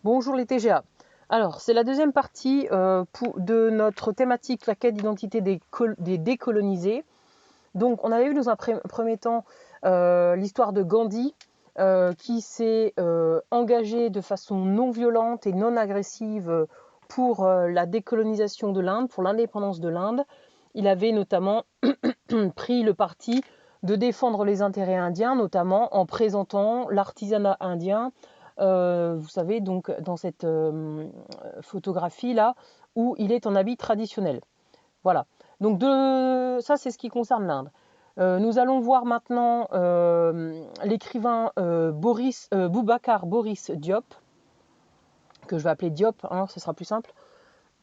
Bonjour les TGA. Alors, c'est la deuxième partie de notre thématique, la quête d'identité des décolonisés. Donc, on avait vu dans un premier temps l'histoire de Gandhi, qui s'est engagé de façon non violente et non agressive pour la décolonisation de l'Inde, pour l'indépendance de l'Inde. Il avait notamment pris le parti de défendre les intérêts indiens, notamment en présentant l'artisanat indien. Vous savez, donc dans cette photographie-là, où il est en habit traditionnel. Voilà. Donc ça, c'est ce qui concerne l'Inde. Nous allons voir maintenant l'écrivain Boubacar Boris Diop, que je vais appeler Diop, hein, ce sera plus simple.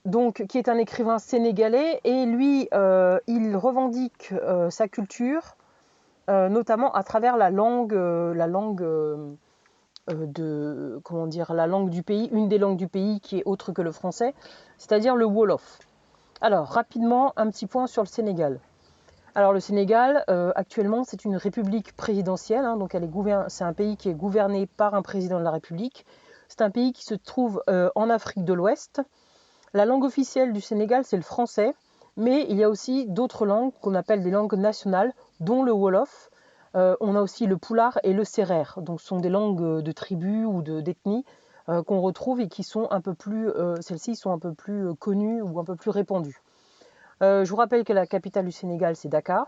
Donc, qui est un écrivain sénégalais, et lui, il revendique sa culture, notamment à travers la langue la langue du pays, une des langues du pays qui est autre que le français, c'est-à-dire le Wolof. Alors, rapidement, un petit point sur le Sénégal. Alors, le Sénégal, actuellement, c'est une république présidentielle, hein, donc c'est un pays qui est gouverné par un président de la République. C'est un pays qui se trouve en Afrique de l'Ouest. La langue officielle du Sénégal, c'est le français, mais il y a aussi d'autres langues qu'on appelle des langues nationales, dont le Wolof. On a aussi le Pulaar et le Sérère, donc ce sont des langues de tribus ou d'ethnies qu'on retrouve et qui sont un peu plus, celles-ci sont un peu plus connues ou un peu plus répandues. Je vous rappelle que la capitale du Sénégal, c'est Dakar.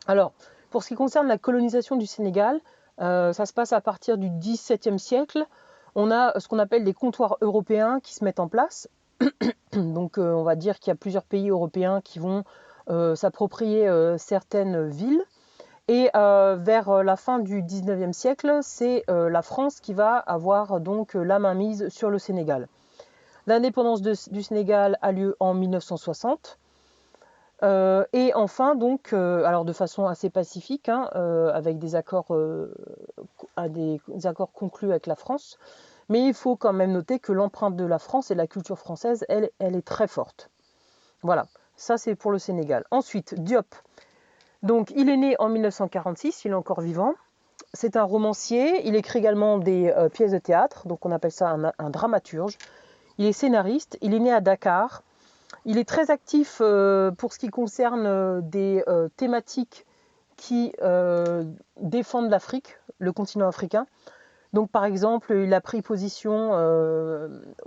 Alors, pour ce qui concerne la colonisation du Sénégal, ça se passe à partir du XVIIe siècle. On a ce qu'on appelle des comptoirs européens qui se mettent en place. Donc, on va dire qu'il y a plusieurs pays européens qui vont s'approprier certaines villes. Et vers la fin du XIXe siècle, c'est la France qui va avoir donc la mainmise sur le Sénégal. L'indépendance du Sénégal a lieu en 1960. Et enfin, donc, alors de façon assez pacifique, hein, avec des accords conclus avec la France. Mais il faut quand même noter que l'empreinte de la France et la culture française, elle est très forte. Voilà, ça c'est pour le Sénégal. Ensuite, Diop. Donc, il est né en 1946, il est encore vivant. C'est un romancier, il écrit également des pièces de théâtre, donc on appelle ça un dramaturge. Il est scénariste, il est né à Dakar. Il est très actif pour ce qui concerne des thématiques qui défendent l'Afrique, le continent africain. Donc par exemple, il a pris position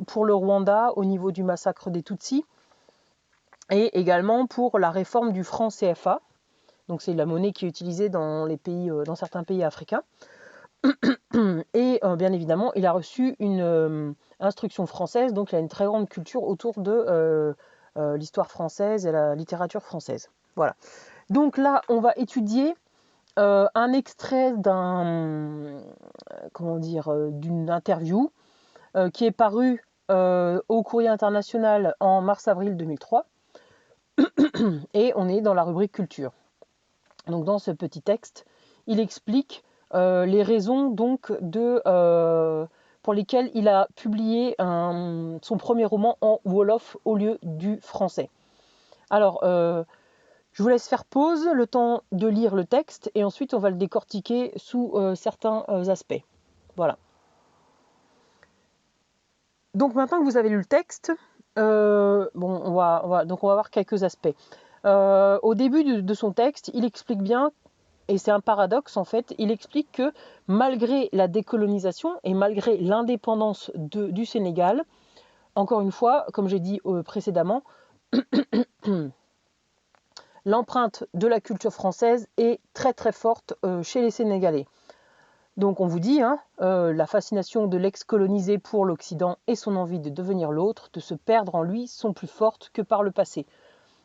pour le Rwanda au niveau du massacre des Tutsis et également pour la réforme du franc CFA. Donc c'est la monnaie qui est utilisée dans certains pays africains. Et bien évidemment, il a reçu une instruction française, donc il a une très grande culture autour de l'histoire française et la littérature française. Voilà. Donc là, on va étudier un extrait d'une interview qui est parue au Courrier international en mars-avril 2003. Et on est dans la rubrique culture. Donc dans ce petit texte, il explique les raisons donc pour lesquelles il a publié son premier roman en Wolof au lieu du français. Alors, je vous laisse faire pause, le temps de lire le texte, et ensuite on va le décortiquer sous certains aspects. Voilà. Donc maintenant que vous avez lu le texte, on va voir quelques aspects. Au début de son texte, il explique bien, et c'est un paradoxe en fait, il explique que malgré la décolonisation et malgré l'indépendance du Sénégal, encore une fois, comme j'ai dit précédemment, l'empreinte de la culture française est très très forte chez les Sénégalais. Donc on vous dit, la fascination de l'ex-colonisé pour l'Occident et son envie de devenir l'autre, de se perdre en lui, sont plus fortes que par le passé.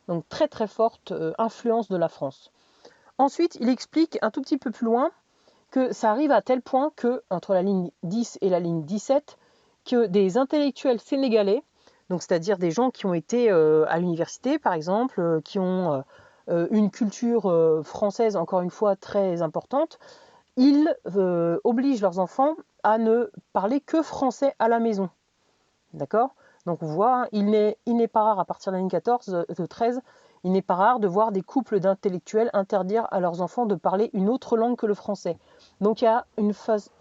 Donc très très forte influence de la France. Ensuite, il explique un tout petit peu plus loin que ça arrive à tel point que, entre la ligne 10 et la ligne 17, que des intellectuels sénégalais, donc c'est-à-dire des gens qui ont été à l'université par exemple, qui ont une culture française encore une fois très importante, ils obligent leurs enfants à ne parler que français à la maison. D'accord ? Donc on voit, hein, il n'est pas rare à partir de la ligne 13, il n'est pas rare de voir des couples d'intellectuels interdire à leurs enfants de parler une autre langue que le français. Donc il y a ils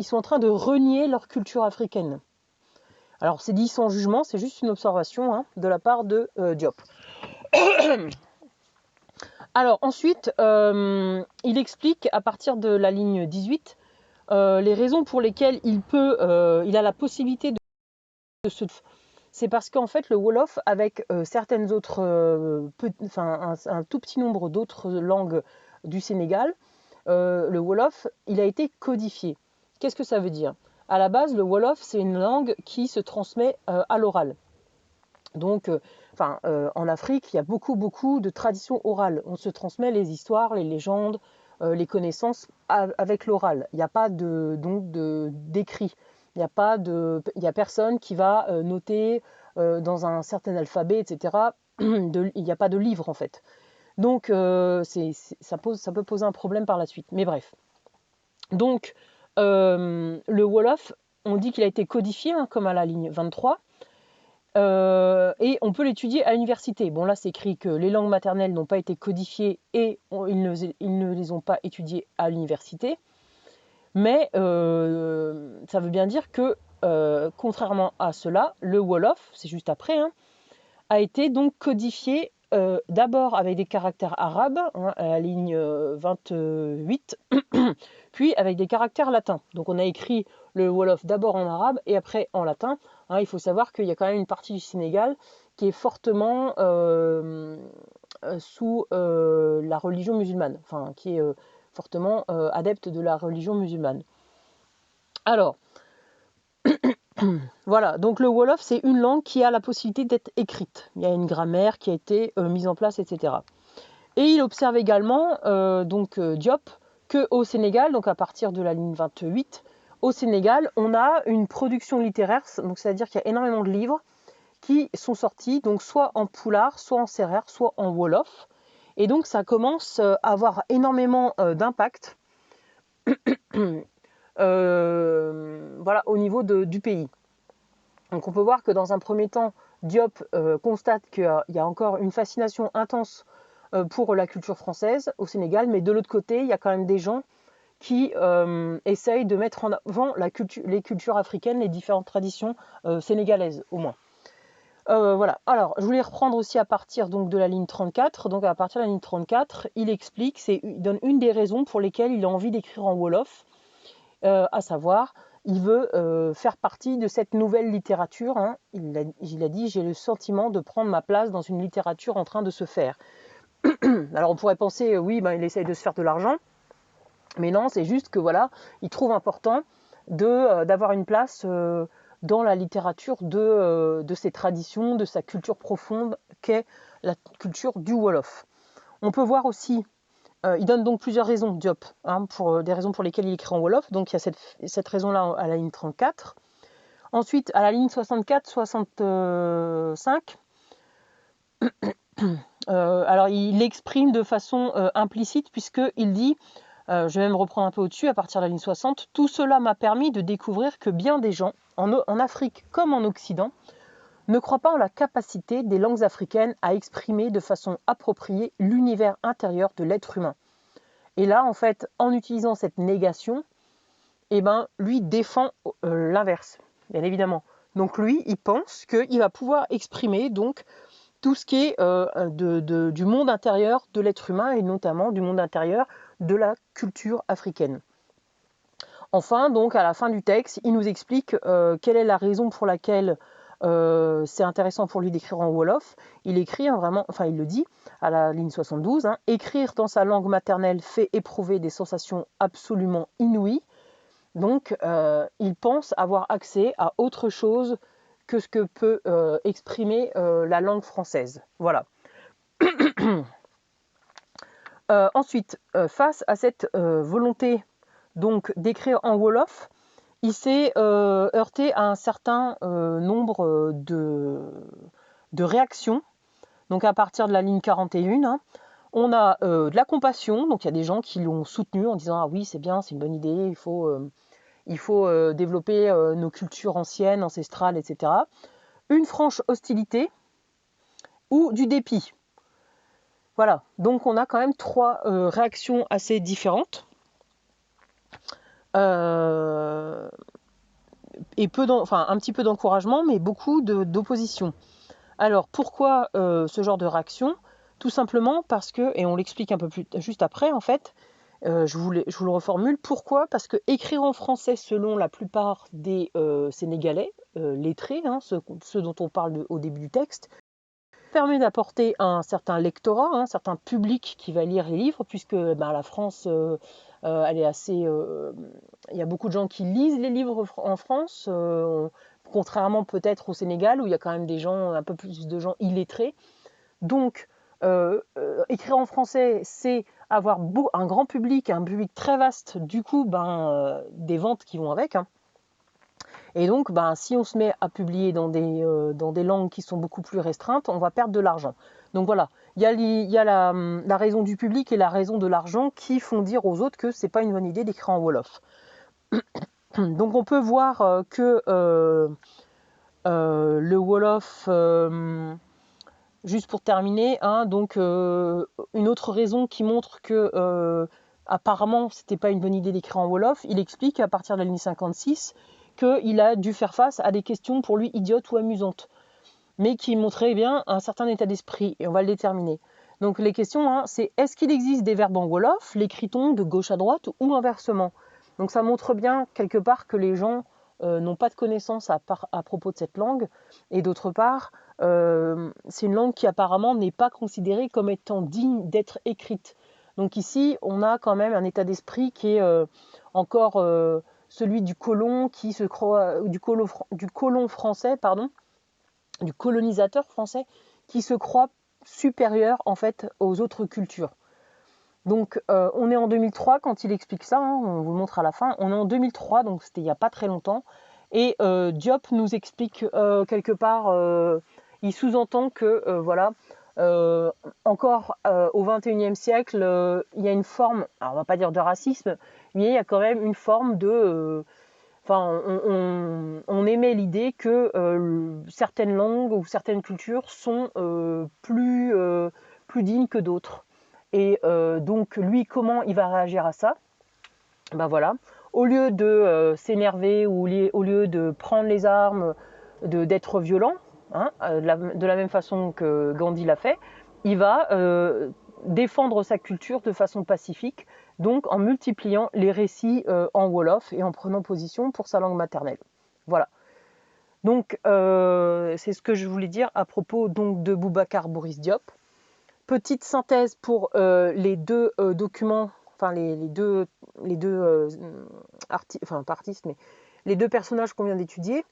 sont en train de renier leur culture africaine. Alors c'est dit sans jugement, c'est juste une observation hein, de la part de Diop. Alors ensuite, il explique à partir de la ligne 18 les raisons pour lesquelles il a la possibilité de se... C'est parce qu'en fait le Wolof, avec certaines autres, un tout petit nombre d'autres langues du Sénégal, le Wolof, il a été codifié. Qu'est-ce que ça veut dire? À la base, le Wolof, c'est une langue qui se transmet à l'oral. Donc, en Afrique, il y a beaucoup de traditions orales. On se transmet les histoires, les légendes, les connaissances avec l'oral. Il n'y a pas d'écrit. Il n'y a personne qui va noter dans un certain alphabet, etc. Il n'y a pas de livre en fait. Donc, ça peut poser un problème par la suite. Mais bref. Donc, le Wolof, on dit qu'il a été codifié, hein, comme à la ligne 23. Et on peut l'étudier à l'université. Bon, là, c'est écrit que les langues maternelles n'ont pas été codifiées et ils ne les ont pas étudiées à l'université. Mais ça veut bien dire que, contrairement à cela, le Wolof, c'est juste après, hein, a été donc codifié d'abord avec des caractères arabes, hein, à la ligne 28, puis avec des caractères latins. Donc on a écrit le Wolof d'abord en arabe et après en latin. Hein, il faut savoir qu'il y a quand même une partie du Sénégal qui est fortement sous la religion musulmane, enfin qui est fortement adepte de la religion musulmane. Alors, voilà, donc le Wolof, c'est une langue qui a la possibilité d'être écrite. Il y a une grammaire qui a été mise en place, etc. Et il observe également, Diop, qu'au Sénégal, donc à partir de la ligne 28, au Sénégal, on a une production littéraire, donc c'est-à-dire qu'il y a énormément de livres qui sont sortis, donc soit en poulard, soit en sérère, soit en Wolof. Et donc ça commence à avoir énormément d'impact au niveau du pays. Donc on peut voir que dans un premier temps, Diop constate qu'il y a encore une fascination intense pour la culture française au Sénégal, mais de l'autre côté, il y a quand même des gens qui essayent de mettre en avant les cultures africaines, les différentes traditions sénégalaises au moins. Voilà. Alors, je voulais reprendre aussi à partir donc, de la ligne 34. Donc à partir de la ligne 34, il explique, il donne une des raisons pour lesquelles il a envie d'écrire en Wolof, à savoir, il veut faire partie de cette nouvelle littérature. Hein. Il a dit, j'ai le sentiment de prendre ma place dans une littérature en train de se faire. Alors on pourrait penser, oui, il essaye de se faire de l'argent, mais non, c'est juste que voilà, il trouve important d'avoir une place dans la littérature de ses traditions, de sa culture profonde qu'est la culture du Wolof. On peut voir aussi, il donne donc plusieurs raisons, Diop, hein, pour des raisons pour lesquelles il écrit en Wolof. Donc il y a cette raison-là à la ligne 34. Ensuite, à la ligne 64-65, alors il l'exprime de façon implicite puisqu'il dit, je vais même reprendre un peu au-dessus, à partir de la ligne 60, tout cela m'a permis de découvrir que bien des gens, en Afrique comme en Occident, ne croient pas en la capacité des langues africaines à exprimer de façon appropriée l'univers intérieur de l'être humain. Et là, en fait, en utilisant cette négation, lui défend l'inverse, bien évidemment. Donc lui, il pense qu'il va pouvoir exprimer donc tout ce qui est du monde intérieur de l'être humain et notamment du monde intérieur de la culture africaine. Enfin, donc à la fin du texte, il nous explique quelle est la raison pour laquelle c'est intéressant pour lui d'écrire en Wolof. Il écrit il le dit à la ligne 72, hein, écrire dans sa langue maternelle fait éprouver des sensations absolument inouïes. Donc, il pense avoir accès à autre chose que ce que peut exprimer la langue française. Voilà. Ensuite, face à cette volonté donc d'écrire en Wolof, il s'est heurté à un certain nombre de réactions. Donc à partir de la ligne 41, hein, on a de la compassion. Donc il y a des gens qui l'ont soutenu en disant « Ah oui, c'est bien, c'est une bonne idée, il faut développer nos cultures anciennes, ancestrales, etc. » Une franche hostilité ou du dépit. Voilà, donc on a quand même trois réactions assez différentes. enfin, un petit peu d'encouragement, mais beaucoup d'opposition. Alors pourquoi ce genre de réaction? Tout simplement parce que, et on l'explique un peu plus juste après en fait, je vous le reformule, pourquoi? Parce que écrire en français selon la plupart des Sénégalais lettrés, hein, ceux dont on parle au début du texte, permet d'apporter un certain lectorat, un certain public qui va lire les livres, puisque la France, elle est assez... il y a beaucoup de gens qui lisent les livres en France, contrairement peut-être au Sénégal, où il y a quand même un peu plus de gens illettrés. Donc, écrire en français, c'est avoir un grand public, un public très vaste, du coup, des ventes qui vont avec, hein. Et donc, si on se met à publier dans des langues qui sont beaucoup plus restreintes, on va perdre de l'argent. Donc voilà, il y a la raison du public et la raison de l'argent qui font dire aux autres que c'est pas une bonne idée d'écrire en Wolof. Donc on peut voir que le Wolof, juste pour terminer, hein, donc une autre raison qui montre que apparemment c'était pas une bonne idée d'écrire en Wolof, il explique à partir de l'année 56 qu'il a dû faire face à des questions pour lui idiotes ou amusantes, mais qui montraient bien un certain état d'esprit, et on va le déterminer. Donc les questions, hein, c'est est-ce qu'il existe des verbes en Wolof, l'écrit-on de gauche à droite ou inversement? Donc ça montre bien quelque part que les gens n'ont pas de connaissances à propos de cette langue, et d'autre part, c'est une langue qui apparemment n'est pas considérée comme étant digne d'être écrite. Donc ici, on a quand même un état d'esprit qui est encore celui du colon qui se croit, du colon français, pardon, du colonisateur français qui se croit supérieur en fait aux autres cultures. Donc on est en 2003 quand il explique ça, hein, on vous le montre à la fin, on est en 2003, donc c'était il n'y a pas très longtemps, et Diop nous explique quelque part, il sous-entend que voilà, encore au XXIe siècle, il y a une forme, alors on va pas dire de racisme, mais il y a quand même une forme de... on émet l'idée que certaines langues ou certaines cultures sont plus dignes que d'autres. Et donc lui, comment il va réagir à ça? Voilà, au lieu de s'énerver ou au lieu de prendre les armes, d'être violent, hein, de la même façon que Gandhi l'a fait, il va défendre sa culture de façon pacifique, donc en multipliant les récits en Wolof et en prenant position pour sa langue maternelle. Voilà. Donc c'est ce que je voulais dire à propos donc de Boubacar Boris Diop. Petite synthèse pour les deux documents, enfin les deux pas artistes, mais les deux personnages qu'on vient d'étudier.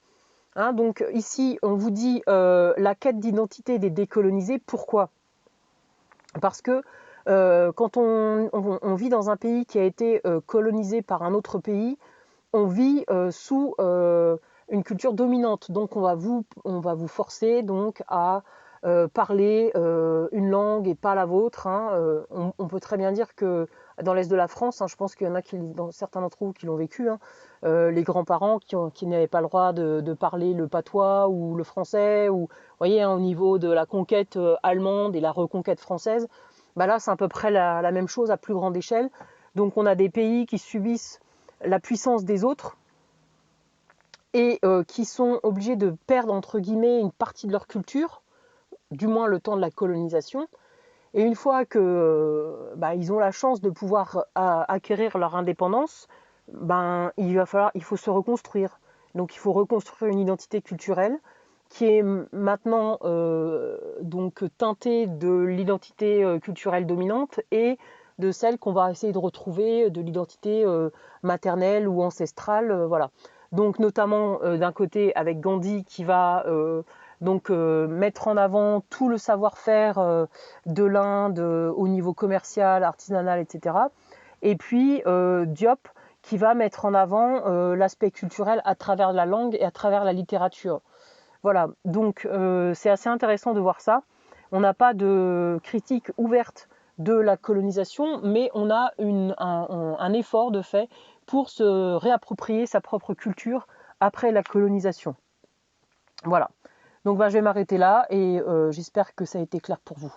Hein, donc ici, on vous dit la quête d'identité des décolonisés. Pourquoi? Parce que quand on vit dans un pays qui a été colonisé par un autre pays, on vit sous une culture dominante. Donc on va vous forcer donc à parler une langue et pas la vôtre, hein. On peut très bien dire que dans l'est de la France, hein, je pense qu'il y en a certains d'entre vous qui l'ont vécu, hein, les grands-parents qui n'avaient pas le droit de parler le patois ou le français, ou vous voyez, hein, au niveau de la conquête allemande et la reconquête française, là c'est à peu près la même chose à plus grande échelle. Donc on a des pays qui subissent la puissance des autres et qui sont obligés de perdre entre guillemets une partie de leur culture, du moins le temps de la colonisation. Et une fois que ils ont la chance de pouvoir acquérir leur indépendance, il faut se reconstruire. Donc il faut reconstruire une identité culturelle qui est maintenant donc teintée de l'identité culturelle dominante et de celle qu'on va essayer de retrouver de l'identité maternelle ou ancestrale, voilà. Donc notamment d'un côté avec Gandhi qui va mettre en avant tout le savoir-faire de l'Inde au niveau commercial, artisanal, etc. Et puis Diop qui va mettre en avant l'aspect culturel à travers la langue et à travers la littérature. Voilà, donc c'est assez intéressant de voir ça. On n'a pas de critique ouverte de la colonisation, mais on a un effort de fait pour se réapproprier sa propre culture après la colonisation. Voilà, donc je vais m'arrêter là et j'espère que ça a été clair pour vous.